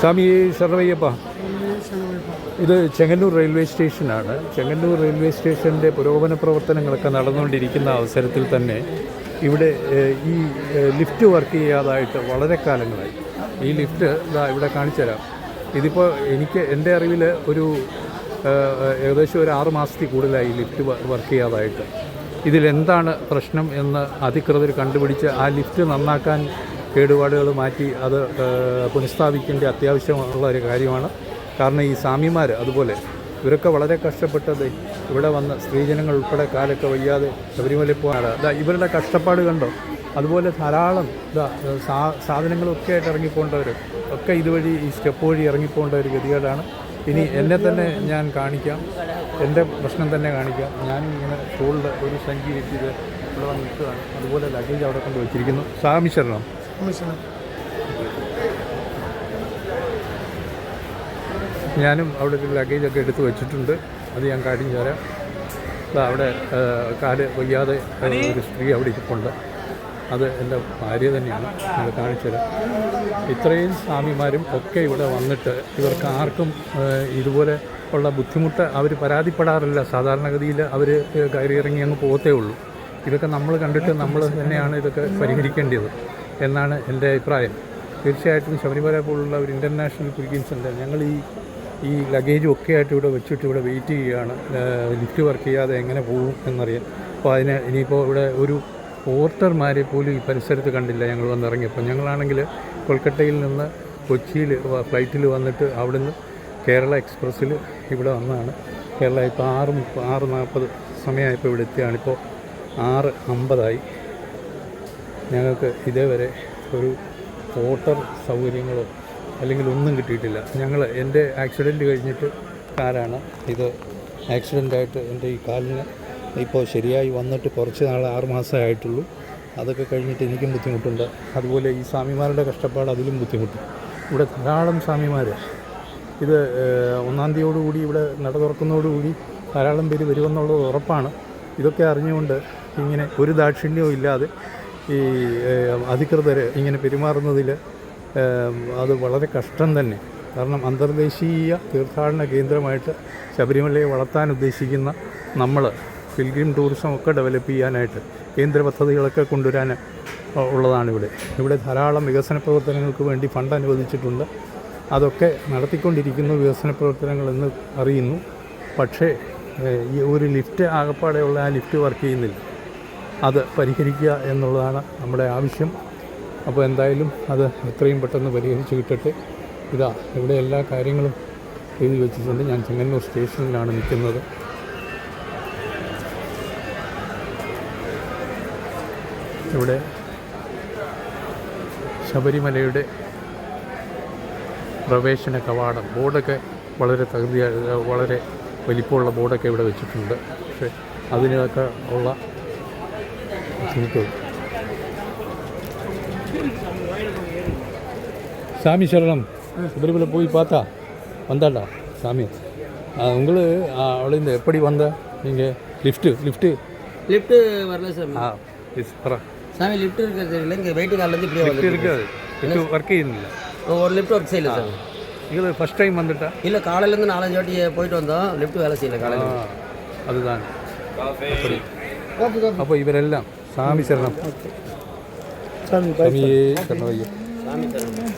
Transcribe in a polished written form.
സ്വാമി ശരണമയ്യപ്പ. ഇത് ചെങ്ങന്നൂർ റെയിൽവേ സ്റ്റേഷനാണ്. ചെങ്ങന്നൂർ റെയിൽവേ സ്റ്റേഷൻ്റെ പുരോഗമന പ്രവർത്തനങ്ങളൊക്കെ നടന്നുകൊണ്ടിരിക്കുന്ന അവസരത്തിൽ തന്നെ ഇവിടെ ഈ ലിഫ്റ്റ് വർക്ക് ചെയ്യാതായിട്ട് വളരെ കാലങ്ങളായി. ഈ ലിഫ്റ്റ് ഇവിടെ കാണിച്ചു തരാം. ഇതിപ്പോൾ എൻ്റെ അറിവിൽ ഏകദേശം ഒരു 6 മാസത്തിൽ കൂടുതലായി ലിഫ്റ്റ് വർക്ക് ചെയ്യാതായിട്ട്. ഇതിലെന്താണ് പ്രശ്നം എന്ന് അധികൃതർ കണ്ടുപിടിച്ച് ആ ലിഫ്റ്റ് നന്നാക്കാൻ കേടുപാടുകൾ മാറ്റി അത് പുനഃസ്ഥാപിക്കേണ്ട അത്യാവശ്യമുള്ള ഒരു കാര്യമാണ്. കാരണം ഈ സ്വാമിമാർ അതുപോലെ ഇവരൊക്കെ വളരെ കഷ്ടപ്പെട്ടത് ഇവിടെ വന്ന് സ്ത്രീജനങ്ങൾ ഉൾപ്പെടെ കാലൊക്കെ വയ്യാതെ ശബരിമലയിൽ പോകാനാണ്. ഇവരുടെ കഷ്ടപ്പാട് കണ്ടോ. അതുപോലെ ധാരാളം സാധനങ്ങളൊക്കെ ആയിട്ട് ഇറങ്ങിപ്പോകേണ്ടവർ ഒക്കെ ഇതുവഴി ഈ സ്റ്റെപ്പ് വഴി ഇറങ്ങിപ്പോകേണ്ട ഒരു ഗതികേടാണ്. ഇനി എന്നെ തന്നെ ഞാൻ കാണിക്കാം, എൻ്റെ പ്രശ്നം തന്നെ കാണിക്കാം. ഞാനും ഇങ്ങനെ സ്കൂളിൽ ഒരു സഞ്ചി വെച്ചിത് ഇവിടെ വന്ന് നിൽക്കുകയാണ്. അതുപോലെ ലഗേജ് അവിടെ കൊണ്ട് വെച്ചിരിക്കുന്നു. സ്വാമി ശരണം. ഞാനും അവിടെ ഒരു ലഗേജൊക്കെ എടുത്ത് വെച്ചിട്ടുണ്ട്. അത് ഞാൻ കാണിച്ചു തരാം. അവിടെ കാല് വയ്യാതെ ഒരു സ്ത്രീ അവിടെ ഇരിപ്പുണ്ട്. അത് എൻ്റെ ഭാര്യ തന്നെയാണ്. അത് കാണിച്ചു തരാം. ഇത്രയും സ്വാമിമാരും ഒക്കെ ഇവിടെ വന്നിട്ട് ഇവർക്ക് ആർക്കും ഇതുപോലെ ഉള്ള ബുദ്ധിമുട്ട് അവർ പരാതിപ്പെടാറില്ല. സാധാരണഗതിയിൽ അവർ കയറിയിറങ്ങി അങ്ങ് പോകത്തേ ഉള്ളൂ. ഇതൊക്കെ നമ്മൾ കണ്ടിട്ട് നമ്മൾ തന്നെയാണ് ഇതൊക്കെ പരിഹരിക്കേണ്ടത് എന്നാണ് എൻ്റെ അഭിപ്രായം. തീർച്ചയായിട്ടും ശബരിമല പോലുള്ള ഒരു ഇൻ്റർനാഷണൽ പിൽഗ്രിംസ് സെൻ്റർ ഞങ്ങൾ ഈ ലഗേജും ഒക്കെ ആയിട്ട് ഇവിടെ വെച്ചിട്ട് ഇവിടെ വെയിറ്റ് ചെയ്യുകയാണ്. ലിഫ്റ്റ് വർക്ക് ചെയ്യാതെ എങ്ങനെ പോകും എന്നറിയാൻ. അപ്പോൾ അതിന് ഇനിയിപ്പോൾ ഇവിടെ ഒരു പോർട്ടർമാരെ പോലും ഈ പരിസരത്ത് കണ്ടില്ല ഞങ്ങൾ വന്നിറങ്ങിയപ്പോൾ. ഞങ്ങളാണെങ്കിൽ കൊൽക്കട്ടയിൽ നിന്ന് കൊച്ചിയിൽ ഫ്ലൈറ്റിൽ വന്നിട്ട് അവിടുന്ന് കേരള എക്സ്പ്രസ്സിൽ ഇവിടെ വന്നതാണ്. കേരള ഇപ്പോൾ 6:40 സമയമായപ്പോൾ ഇവിടെ എത്തിയാണ്. ഇപ്പോൾ 6:50 ഞങ്ങൾക്ക് ഇതേവരെ ഒരു പോർട്ടർ സൗകര്യങ്ങളോ അല്ലെങ്കിൽ ഒന്നും കിട്ടിയിട്ടില്ല. എൻ്റെ ആക്സിഡൻറ്റ് കഴിഞ്ഞിട്ട് കാലാണ് ഇത്. ആക്സിഡൻ്റായിട്ട് എൻ്റെ ഈ കാലിന് ഇപ്പോൾ ശരിയായി വന്നിട്ട് കുറച്ച് നാൾ 6 മാസമേ ആയിട്ടുള്ളൂ. അതൊക്കെ കഴിഞ്ഞിട്ട് എനിക്കും ബുദ്ധിമുട്ടുണ്ട്. അതുപോലെ ഈ സ്വാമിമാരുടെ കഷ്ടപ്പാട് അതിലും ബുദ്ധിമുട്ട്. ഇവിടെ ധാരാളം സ്വാമിമാർ ഇത് 1-ാം തീയതിയോടുകൂടി ഇവിടെ നട തുറക്കുന്നതോടുകൂടി ധാരാളം പേര് വരുമെന്നുള്ളത് ഉറപ്പാണ്. ഇതൊക്കെ അറിഞ്ഞുകൊണ്ട് ഇങ്ങനെ ഒരു ദാക്ഷിണ്യവും ഇല്ലാതെ ഈ അധികൃതർ ഇങ്ങനെ പെരുമാറുന്നതിൽ അത് വളരെ കഷ്ടം തന്നെ. കാരണം അന്തർദേശീയ തീർത്ഥാടന കേന്ദ്രമായിട്ട് ശബരിമലയെ വളർത്താൻ ഉദ്ദേശിക്കുന്ന നമ്മൾ പിൽഗ്രിം ടൂറിസം ഒക്കെ ഡെവലപ്പ് ചെയ്യാനായിട്ട് കേന്ദ്ര പദ്ധതികളൊക്കെ കൊണ്ടുവരാൻ ഉള്ളതാണ് ഇവിടെ ധാരാളം വികസന പ്രവർത്തനങ്ങൾക്ക് വേണ്ടി ഫണ്ട് അനുവദിച്ചിട്ടുണ്ട്. അതൊക്കെ നടത്തിക്കൊണ്ടിരിക്കുന്ന വികസന പ്രവർത്തനങ്ങളെന്ന് അറിയുന്നു. പക്ഷേ ഈ ഒരു ലിഫ്റ്റ് ആകപ്പാടെയുള്ള ആ ലിഫ്റ്റ് വർക്ക് ചെയ്യുന്നില്ല. അത് പരിഹരിക്കുക എന്നുള്ളതാണ് നമ്മുടെ ആവശ്യം. അപ്പോൾ എന്തായാലും അത് എത്രയും പെട്ടെന്ന് പരിഹരിച്ച് കിട്ടട്ടെ. ഇവിടെ എല്ലാ കാര്യങ്ങളും എഴുതി വെച്ചിട്ടുണ്ട്. ഞാൻ ചെങ്ങന്നൂർ സ്റ്റേഷനിലാണ് നിൽക്കുന്നത്. ഇവിടെ ശബരിമലയുടെ പ്രവേശന കവാടം ബോർഡൊക്കെ വളരെ വലിപ്പമുള്ള ബോർഡൊക്കെ ഇവിടെ വെച്ചിട്ടുണ്ട്. പക്ഷേ അതിനൊക്കെ ഉള്ള சாமி சரணம். சபரிமலை போய் பார்த்தா வந்தாடா சாமி. உங்களை அவளை எப்படி வந்த நீங்கள்? லிஃப்ட்டு வரல சாமி. சாமி லிஃப்ட் இருக்கிறது தெரியல. இங்கே வெயிட்டிங் ஹால்லேருந்து இப்படியே வந்து இருக்காது. லிஃப்ட் ஒர்க் ചെയ്യുന്നില്ല. ஒரு லிஃப்ட் ஒர்க் செய்யல சாமி. இது ஃபர்ஸ்ட் டைம் வந்துட்டா? இல்லை, காலையிலேருந்து 4-5 வாட்டி போயிட்டு வந்தோம். லிஃப்ட் வேலை செய்யல காலையில். அதுதான் அப்படி. அப்போ இவரெல்லாம் சாமி சரணம். சாமியே சரணம். சாமி சரணம்.